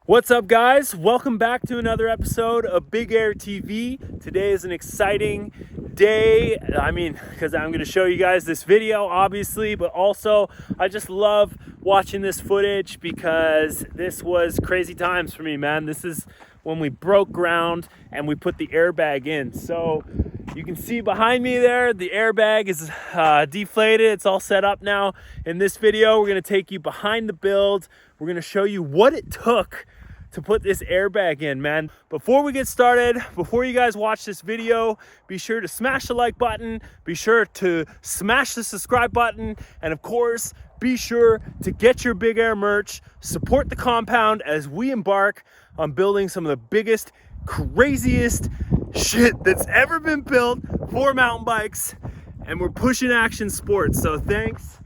What's up, guys? Welcome back to another episode of Big Air TV. Today is an exciting day. Because I'm going to show you guys this video, obviously, but also I just love watching this footage because this was crazy times for me, man. This is when we broke ground and we put the airbag in. So you can see behind me there, the airbag is deflated. It's all set up now. In this video, we're going to take you behind the build. We're going to show you what it took to put this airbag in, man. Before we get started, before you guys watch this video, be sure to smash the like button, be sure to smash the subscribe button, and of course, be sure to get your Big Air merch, support the compound as we embark on building some of the biggest, craziest shit that's ever been built for mountain bikes, and we're pushing action sports. So thanks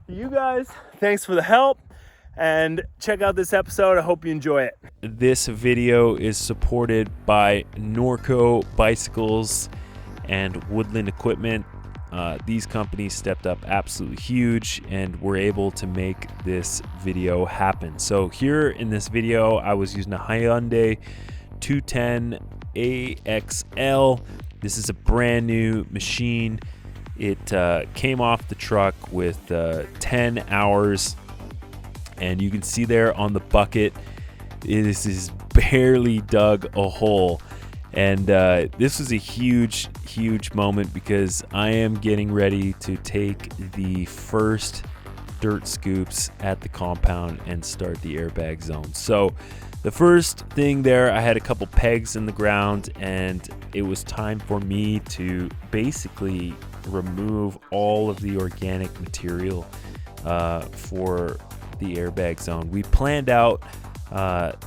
to you guys, thanks for the help, and check out this episode. I hope you enjoy it. This video is supported by Norco Bicycles and Woodland Equipment. These companies stepped up absolutely huge and were able to make this video happen. So here in this video, I was using a Hyundai 210 AXL. This is a brand new machine. It came off the truck with 10 hours. And you can see there on the bucket, it is barely dug a hole. And this was a huge moment because I am getting ready to take the first dirt scoops at the compound and start the airbag zone. So the first thing there, I had a couple pegs in the ground, and it was time for me to basically remove all of the organic material for the airbag zone. We planned out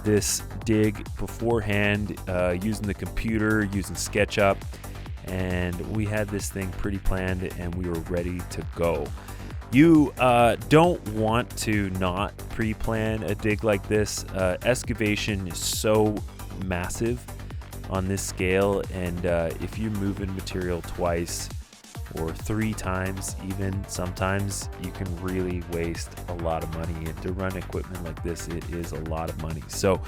this dig beforehand using the computer, using SketchUp, and we had this thing pretty planned and we were ready to go. You don't want to not pre-plan a dig like this. Excavation is so massive on this scale, and if you're moving material twice or 3 times even, sometimes you can really waste a lot of money. And to run equipment like this, it is a lot of money. So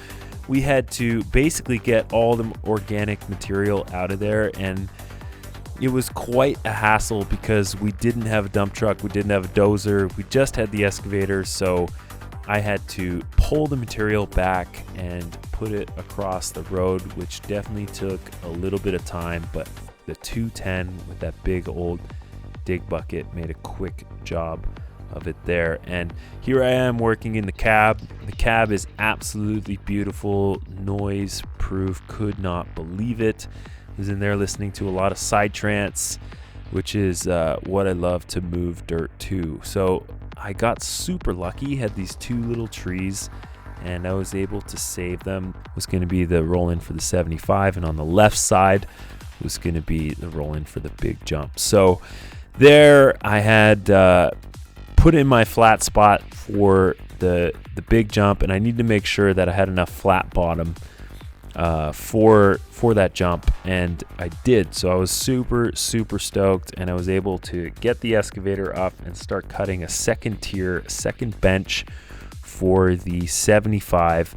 we had to basically get all the organic material out of there, and it was quite a hassle because we didn't have a dump truck, we didn't have a dozer, we just had the excavator. So I had to pull the material back and put it across the road, which definitely took a little bit of time, but the 210 with that big old dig bucket made a quick job of it there. And here I am working in the cab. The cab is absolutely beautiful, noise proof, could not believe it. I was in there listening to a lot of side trance, which is what I love to move dirt to. So I got super lucky, had these 2 little trees, and I was able to save them. It was going to be the roll-in for the 75, and on the left side was going to be the roll-in for the big jump. So there I had put in my flat spot for the big jump, and I need to make sure that I had enough flat bottom for that jump, and I did. So I was super stoked, and I was able to get the excavator up and start cutting a second bench for the 75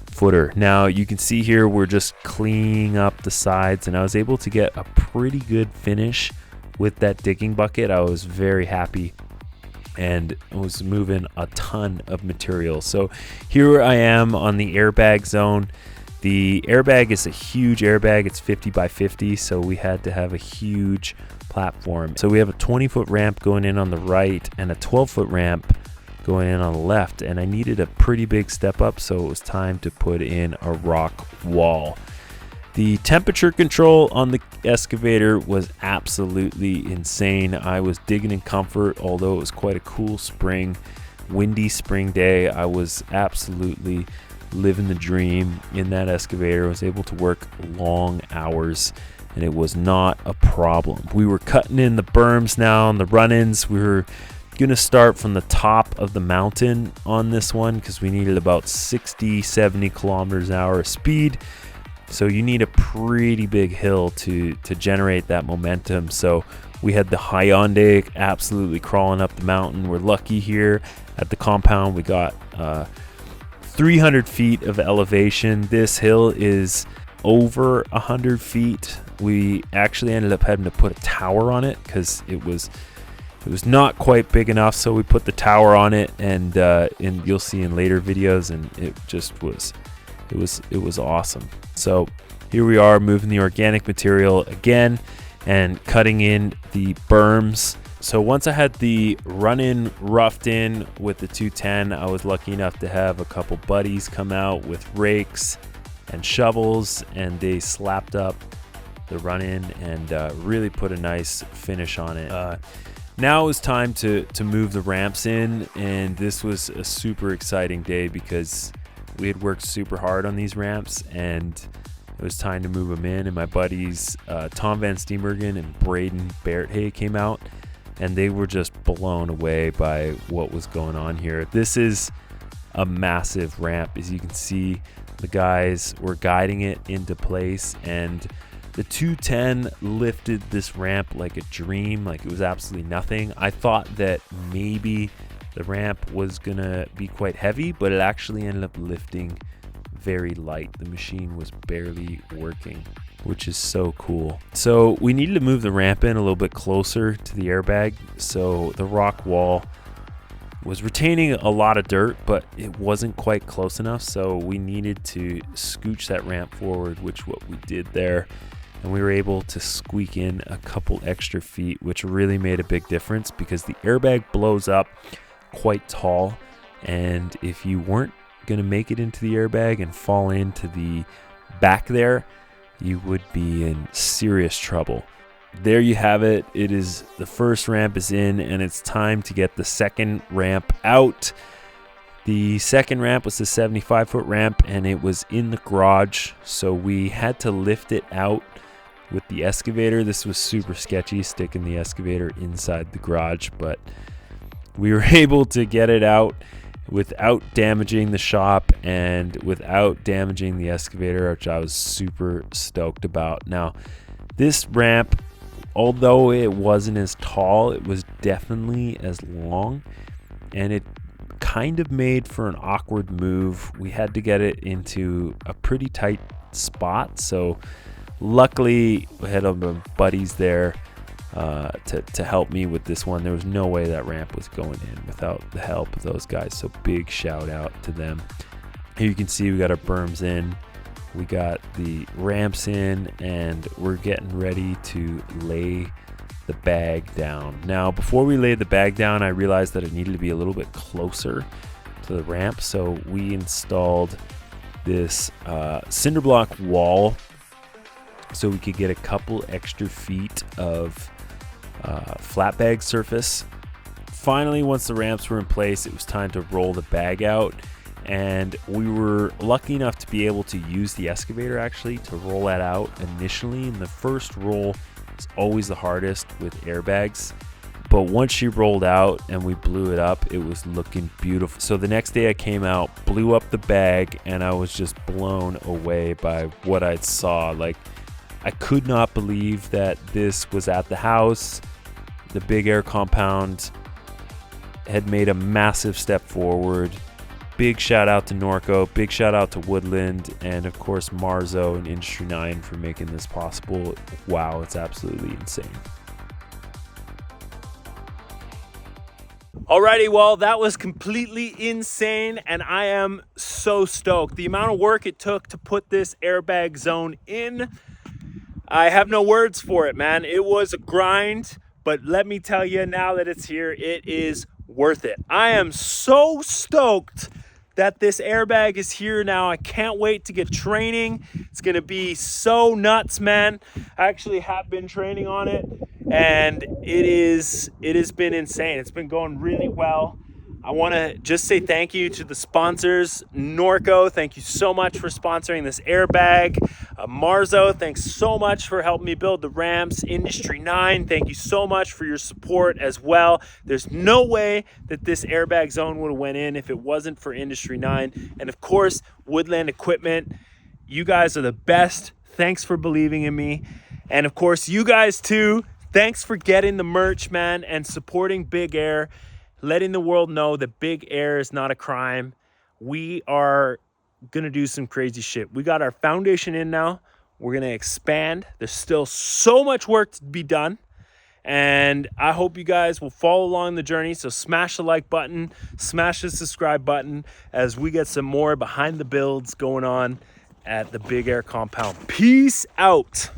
footer. Now you can see here we're just cleaning up the sides, and I was able to get a pretty good finish with that digging bucket. I was very happy and was moving a ton of material. So here I am on the airbag zone. The airbag is a huge airbag. It's 50 by 50, so we had to have a huge platform. So we have a 20-foot ramp going in on the right and a 12-foot ramp going in on the left, and I needed a pretty big step up, so it was time to put in a rock wall. The temperature control on the excavator was absolutely insane. I was digging in comfort, although it was quite a cool windy spring day. I was absolutely living the dream in that excavator. I was able to work long hours, and it was not a problem. We were cutting in the berms now and the run-ins. We were going to start from the top of the mountain on this one because we needed about 60-70 kilometers an hour of speed. So you need a pretty big hill to generate that momentum. So we had the Hyundai absolutely crawling up the mountain. We're lucky here at the compound. We got 300 feet of elevation. This hill is over 100 feet. We actually ended up having to put a tower on it because it was not quite big enough, so we put the tower on it, and you'll see in later videos, and it just was awesome. So here we are moving the organic material again and cutting in the berms. So once I had the run-in roughed in with the 210, I was lucky enough to have a couple buddies come out with rakes and shovels, and they slapped up the run-in and really put a nice finish on it. Now it was time to move the ramps in, and this was a super exciting day because we had worked super hard on these ramps, and it was time to move them in. And my buddies Tom Van Steenbergen and Braden Berthay came out, and they were just blown away by what was going on here. This is a massive ramp. As you can see, the guys were guiding it into place, and the 210 lifted this ramp like a dream, like it was absolutely nothing. I thought that maybe the ramp was gonna be quite heavy, but it actually ended up lifting very light. The machine was barely working, which is so cool. So we needed to move the ramp in a little bit closer to the airbag. So the rock wall was retaining a lot of dirt, but it wasn't quite close enough. So we needed to scooch that ramp forward, which what we did there. And we were able to squeak in a couple extra feet, which really made a big difference because the airbag blows up quite tall. And if you weren't going to make it into the airbag and fall into the back there, you would be in serious trouble. There you have it. It is the first ramp is in, and it's time to get the second ramp out. The second ramp was the 75-foot ramp, and it was in the garage, so we had to lift it out with the excavator. This was super sketchy, sticking the excavator inside the garage, but we were able to get it out without damaging the shop and without damaging the excavator, which I was super stoked about. Now, this ramp, although it wasn't as tall, it was definitely as long, and it kind of made for an awkward move. We had to get it into a pretty tight spot, so luckily we had my buddies there to help me with this one. There was no way that ramp was going in without the help of those guys, so big shout out to them. Here you can see we got our berms in, we got the ramps in, and we're getting ready to lay the bag down. Now, before we laid the bag down, I realized that it needed to be a little bit closer to the ramp, so we installed this cinder block wall so we could get a couple extra feet of flat bag surface. Finally, once the ramps were in place, it was time to roll the bag out, and we were lucky enough to be able to use the excavator actually to roll that out initially. And the first roll is always the hardest with airbags, but once she rolled out and we blew it up, it was looking beautiful. So the next day I came out, blew up the bag, and I was just blown away by what I saw. Like, I could not believe that this was at the house. The Big Air compound had made a massive step forward. Big shout out to Norco, big shout out to Woodland, and of course Marzo and Industry 9 for making this possible. Wow, it's absolutely insane. Alrighty, well, that was completely insane, and I am so stoked. The amount of work it took to put this airbag zone in, I have no words for it, man. It was a grind, but let me tell you, now that it's here, it is worth it. I am so stoked that this airbag is here now. I can't wait to get training. It's gonna be so nuts, man. I actually have been training on it, and it has been insane. It's been going really well. I want to just say thank you to the sponsors. Norco, thank you so much for sponsoring this airbag. Marzo, thanks so much for helping me build the ramps. Industry 9, thank you so much for your support as well. There's no way that this airbag zone would have went in if it wasn't for Industry 9. And of course, Woodland Equipment. You guys are the best. Thanks for believing in me. And of course, you guys too. Thanks for getting the merch, man, and supporting Big Air. Letting the world know that Big Air is not a crime. we are gonna do some crazy shit. We got our foundation in now. We're gonna expand. There's still so much work to be done. And I hope you guys will follow along the journey. So smash the like button, smash the subscribe button as we get some more behind the builds going on at the Big Air compound. Peace out.